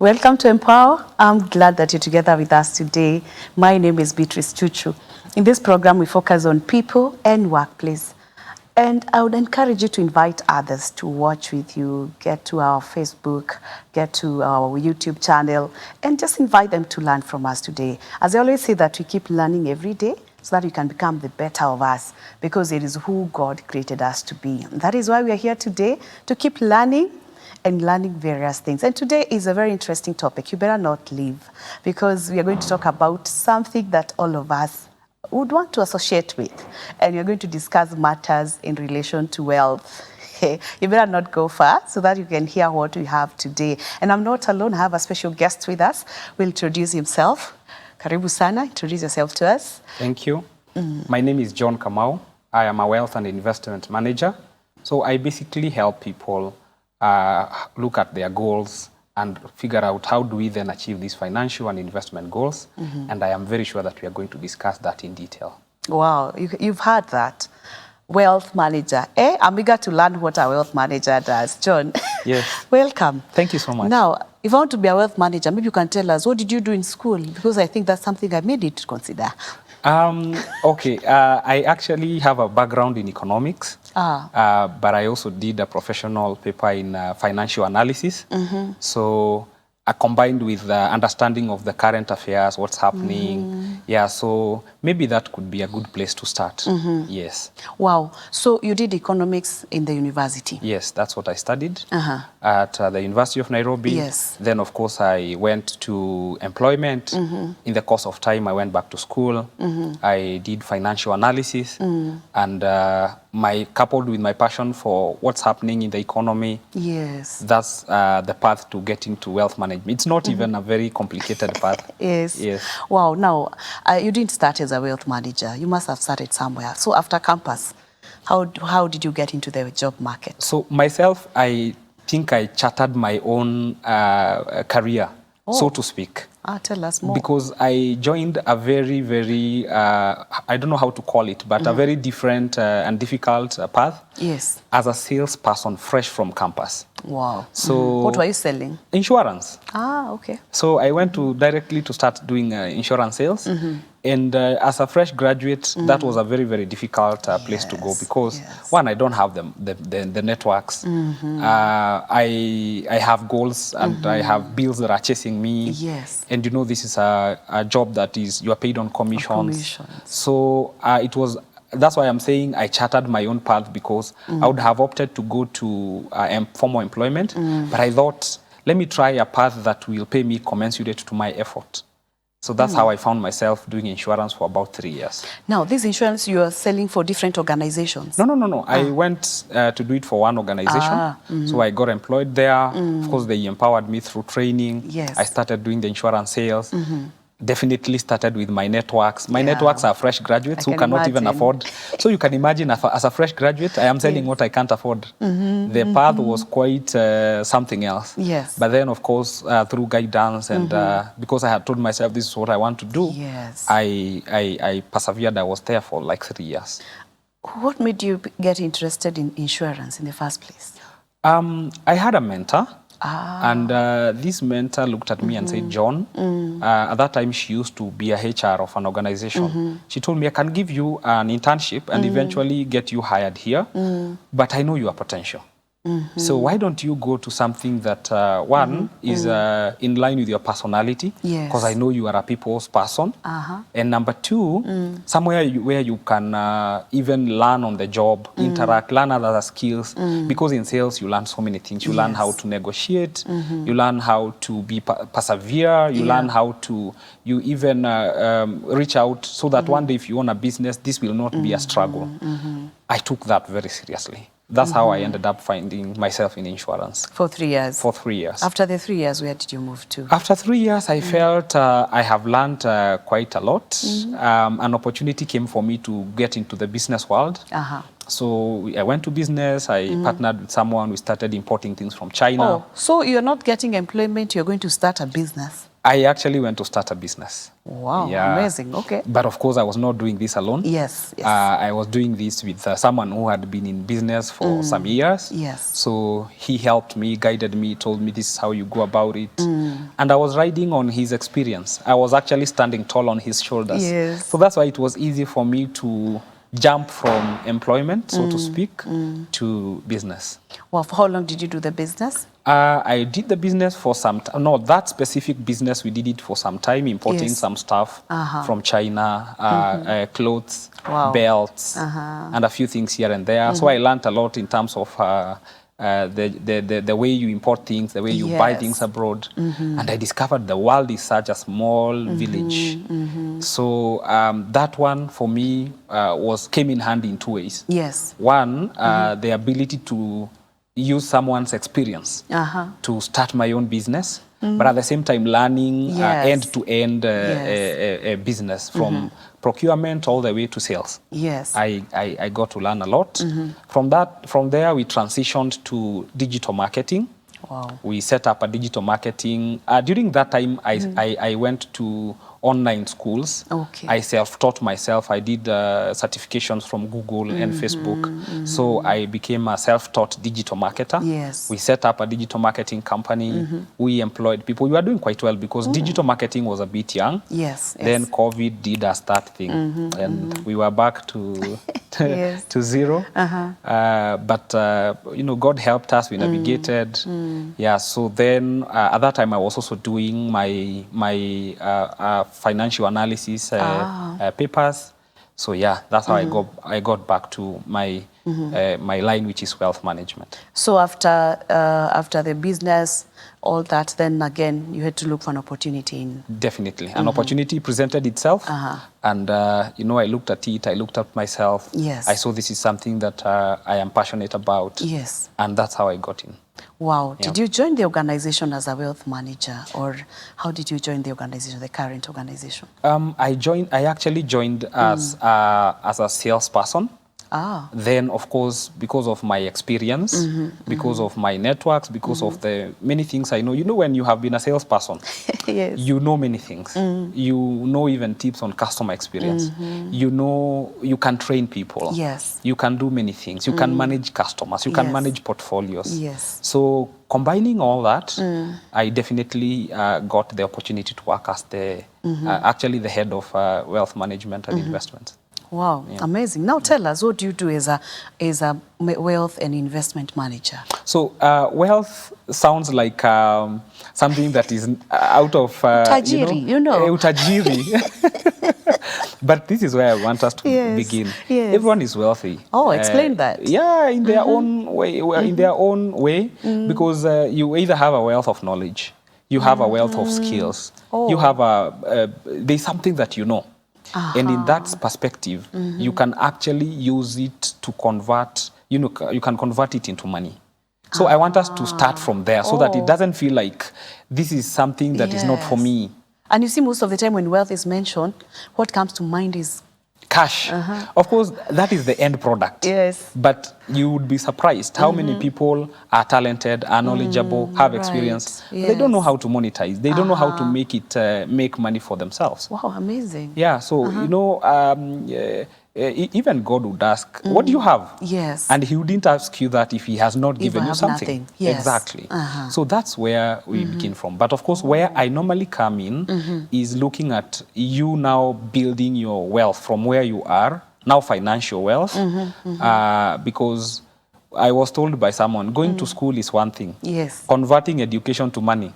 Welcome to Empower. I'm glad that you're together with us today. My name is Beatrice Chuchu. In this program, we focus on people and workplace. And I would encourage you to invite others to watch with you, get to our Facebook, get to our YouTube channel, and just invite them to learn from us today. As I always say that we keep learning every day so that we can become the better of us, because it is who God created us to be. And that is why we are here today, to keep learning and learning various things. And today is a very interesting topic. You better not leave, because we are going to talk about something that all of us would want to associate with. And we're going to discuss matters in relation to wealth. You better not go far so that you can hear what we have today. And I'm not alone. I have a special guest with us. We'll introduce himself. Karibu sana. Introduce yourself to us. Thank you. My name is John Kamau. I am a wealth and investment manager. So I basically help people look at their goals and figure out how do we then achieve these financial and investment goals. And I am very sure that we are going to discuss that in detail. Wow, you've heard that. Wealth manager. I'm eager to learn what a wealth manager does. John, yes. Welcome. Thank you so much. Now, if I want to be a wealth manager, maybe you can tell us, what did you do in school? Because I think that's something I may need to consider. Okay, I actually have a background in economics, but I also did a professional paper in financial analysis. So combined with the understanding of the current affairs, what's happening. Yeah, so maybe that could be a good place to start. Yes. Wow. So you did economics in the university? Yes, that's what I studied at the University of Nairobi. Yes. Then, of course, I went to employment. In the course of time, I went back to school. I did financial analysis. And coupled with my passion for what's happening in the economy, yes, that's the path to get into wealth management. It's not even a very complicated path. Yes. Yes. Wow. Now, you didn't start as a wealth manager. You must have started somewhere. So after campus, how did you get into the job market? So myself, I think I chartered my own career, so to speak. Tell us more. Because I joined a very, very, I don't know how to call it, but a very different and difficult path. Yes. As a salesperson fresh from campus. Wow. So what were you selling? Insurance. Okay. So I went directly to start doing insurance sales. And as a fresh graduate, that was a very, very difficult place to go, because one, I don't have the networks. I have goals and I have bills that are chasing me. Yes. And you know, this is a job that is, you are paid on commissions. So that's why I'm saying I chartered my own path, because I would have opted to go to formal employment. But I thought, let me try a path that will pay me commensurate to my effort. So that's how I found myself doing insurance for about 3 years. Now, this insurance you are selling for different organizations? No. I went to do it for one organization. So I got employed there. Of course, they empowered me through training. Yes. I started doing the insurance sales. Definitely started with my networks. My networks are fresh graduates who cannot even afford. So you can imagine, as a fresh graduate, I am selling what I can't afford. The path was quite something else. Yes. But then, of course, through guidance and because I had told myself this is what I want to do, I persevered. I was there for like 3 years. What made you get interested in insurance in the first place? I had a mentor. And this mentor looked at me and said, John, at that time she used to be a HR of an organization. She told me, I can give you an internship and eventually get you hired here, but I know your potential. So why don't you go to something that, one, is in line with your personality, because I know you are a people's person, and number two, somewhere where you can even learn on the job, interact, learn other skills, because in sales you learn so many things. You learn how to negotiate, you learn how to be persevere, you learn how to, you even reach out so that one day if you own a business, this will not be a struggle. I took that very seriously. That's how I ended up finding myself in insurance. For 3 years? For 3 years. After the 3 years, where did you move to? After 3 years, I felt I have learned quite a lot. An opportunity came for me to get into the business world. So I went to business, I partnered with someone, we started importing things from China. So you're not getting employment, you're going to start a business? I actually went to start a business. Wow, Yeah. amazing. Okay. But of course, I was not doing this alone. Yes, yes. I was doing this with someone who had been in business for some years. Yes. So he helped me, guided me, told me this is how you go about it. And I was riding on his experience. I was actually standing tall on his shoulders. Yes. So that's why it was easy for me to jump from employment, so to speak, to business. Well, for how long did you do the business? I did the business for some time. No, that specific business, we did it for some time, importing Yes. some stuff from China, clothes, Wow. belts, and a few things here and there. So I learned a lot in terms of the way you import things, the way you buy Yes. things abroad. And I discovered the world is such a small village. So that one for me came in handy in two ways. Yes. One, the ability to use someone's experience to start my own business, but at the same time learning Yes. end-to-end Yes. a business from procurement all the way to sales. Yes. I got to learn a lot. From there, we transitioned to digital marketing. Wow. We set up a digital marketing. During that time, I went to online schools. Okay. I self-taught myself. I did certifications from Google and Facebook. So I became a self-taught digital marketer. Yes. We set up a digital marketing company. We employed people. We were doing quite well because digital marketing was a bit young. Yes. Then COVID did a start thing, and we were back to Yes. to zero. But you know, God helped us. We navigated. Yeah. So then at that time, I was also doing my financial analysis papers. So yeah, that's how I got back to my my line, which is wealth management. So after the business, all that, then again, you had to look for an opportunity in... Definitely. An opportunity presented itself. And, you know, I looked at it, I looked at myself. Yes. I saw this is something that I am passionate about. Yes. And that's how I got in. Wow. Yeah. Did you join the organization as a wealth manager, or how did you join the organization, the current organization? I actually joined as a salesperson. Then, of course, because of my experience, because of my networks, because of the many things I know. You know, when you have been a salesperson, Yes. you know many things. You know even tips on customer experience. You know you can train people. Yes. You can do many things. You can manage customers. You can Yes. manage portfolios. Yes. So combining all that, I definitely got the opportunity to work as the actually the head of wealth management and investment. Wow, amazing. Now tell us, what do you do as a wealth and investment manager? So wealth sounds like something that is out of Utajiri, you know. Utajiri. But this is where I want us to begin. Yes. Everyone is wealthy. Oh, explain that. Yeah, in their own way. In their own way, because you either have a wealth of knowledge, you have a wealth of skills, you have there's something that you know. And in that perspective, you can actually use it to convert, you know, you can convert it into money. So I want us to start from there so that it doesn't feel like this is something that is not for me. And you see, most of the time when wealth is mentioned, what comes to mind is cash. Of course, that is the end product. Yes. But you would be surprised how many people are talented, are knowledgeable, have experience. Yes. They don't know how to monetize. They don't know how to make it make money for themselves. Wow, amazing. Yeah, so, you know, even God would ask, what do you have? Yes. And he wouldn't ask you that if he has not If given I you have something. nothing. Yes. Exactly. So that's where we begin from. But of course, where I normally come in is looking at you now building your wealth from where you are, now financial wealth, because I was told by someone, going to school is one thing. Yes. Converting education to money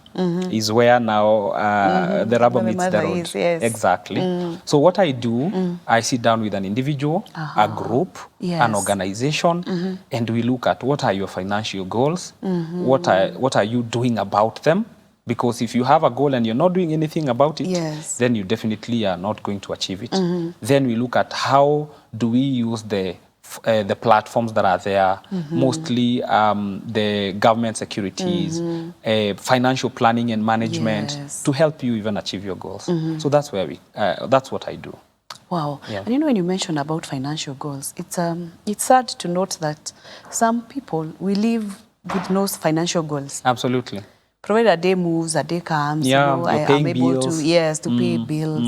is where now the rubber meets the road. Yes. Exactly. So what I do, I sit down with an individual, a group, an organization, and we look at what are your financial goals, what are you doing about them? Because if you have a goal and you're not doing anything about it, then you definitely are not going to achieve it. Then we look at how do we use the platforms that are there, mostly the government securities, financial planning and management to help you even achieve your goals. So that's where that's what I do. Wow. Yeah. And you know, when you mention about financial goals, it's sad to note that some people, we live with no financial goals. Absolutely. provided a day moves, a day comes, Yeah, you know, you're I'm paying able bills. to, yes, to pay bills.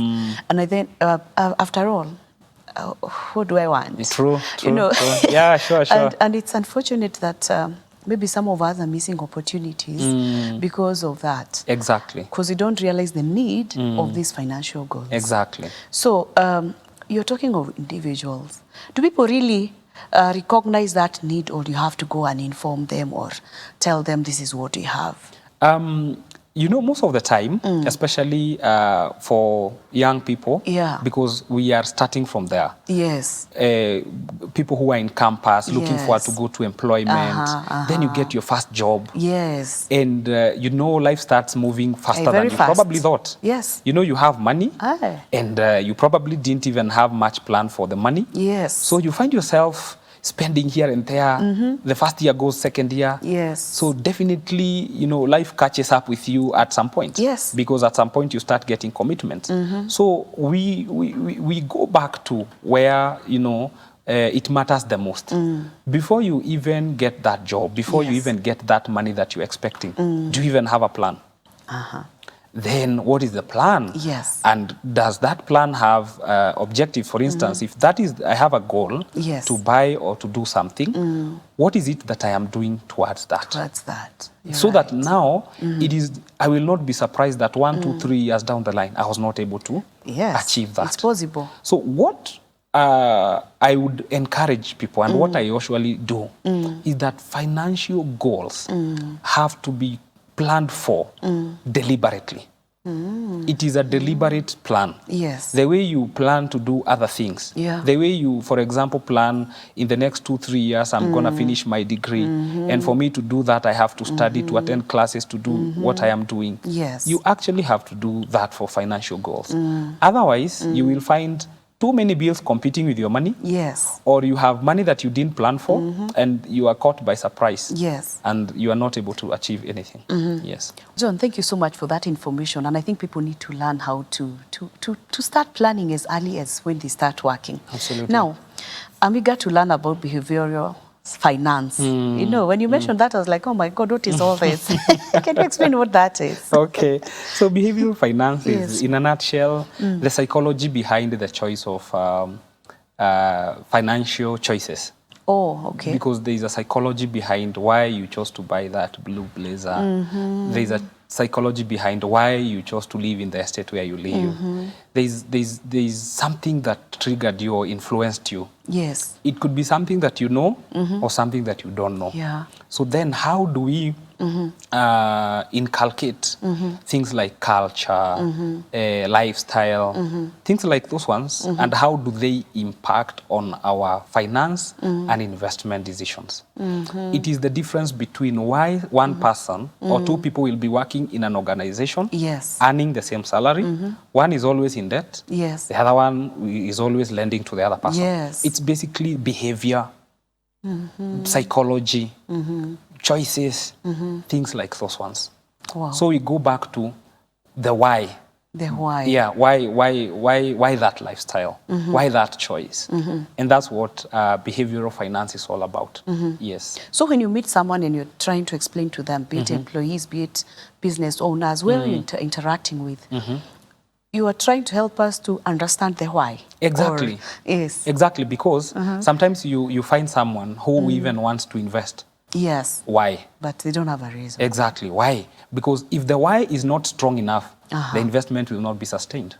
And I think, after all, who do I want? True, You know? true. Yeah, sure, sure. And it's unfortunate that maybe some of us are missing opportunities because of that. Exactly. Because we don't realize the need of these financial goals. Exactly. So you're talking of individuals. Do people really recognize that need, or do you have to go and inform them or tell them this is what we have? You know, most of the time, especially for young people, Yeah. because we are starting from there. Yes. People who are in campus looking forward Yes. to go to employment, then you get your first job. Yes. And you know, life starts moving faster very than you fast. probably thought. Yes. You know, you have money, Aye. and you probably didn't even have much plan for the money. Yes. So you find yourself spending here and there. The first year goes second year. Yes. So definitely, you know, life catches up with you at some point. Yes. Because at some point you start getting commitments. So we go back to where, you know, it matters the most. Before you even get that job, before you Yes. even get that money that you're expecting, do you even have a plan? Then what is the plan? Yes. And does that plan have objectives? For instance, if that is, I have a goal Yes. to buy or to do something, what is it that I am doing towards that? Towards that. You're So that right. now it is, I will not be surprised that 1, 2, 3 years down the line, I was not able to Yes. achieve that. It's possible. So what I would encourage people, and what I usually do, is that financial goals have to be planned for deliberately. It is a deliberate plan. Yes. The way you plan to do other things. Yeah. The way you, for example, plan in the next 2, 3 years, I'm going to finish my degree. And for me to do that, I have to study, to attend classes, to do what I am doing. Yes. You actually have to do that for financial goals. Otherwise, you will find too many bills competing with your money. Yes. Or you have money that you didn't plan for, and you are caught by surprise. Yes. And you are not able to achieve anything. Yes. John, thank you so much for that information. And I think people need to learn how to start planning as early as when they start working. Absolutely. Now, I'm eager to learn about behavioral finance. You know, when you mentioned that, I was like, oh my God, what is all this? Can you explain what that is? Okay. So behavioral finance Yes. is, in a nutshell, the psychology behind the choice of financial choices. Oh, okay. Because there is a psychology behind why you chose to buy that blue blazer. There is a psychology behind why you chose to live in the estate where you live. There's something that triggered you or influenced you. Yes. It could be something that you know or something that you don't know. Yeah. So then how do we inculcate things like culture, lifestyle, things like those ones, and how do they impact on our finance and investment decisions? It is the difference between why one person or two people will be working in an organization, Yes. earning the same salary. One is always in debt. Yes. The other one is always lending to the other person. Yes. It's basically behavior, psychology, choices, things like those ones. Wow. So we go back to the why. The why. Yeah, why that lifestyle? Why that choice? And that's what behavioral finance is all about. Yes. So when you meet someone and you're trying to explain to them, be it employees, be it business owners, where you're interacting with, you are trying to help us to understand the why. Exactly. Or, yes. Exactly, because sometimes you find someone who even wants to invest. Yes. Why? But they don't have a reason. Exactly. Why? Because if the why is not strong enough, the investment will not be sustained.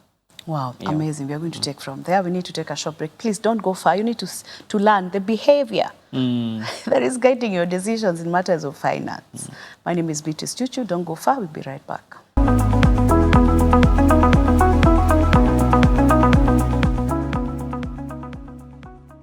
Wow, amazing. We are going to take from there. We need to take a short break. Please don't go far. You need to learn the behavior that is guiding your decisions in matters of finance. My name is Beatrice Chuchu. Don't go far. We'll be right back.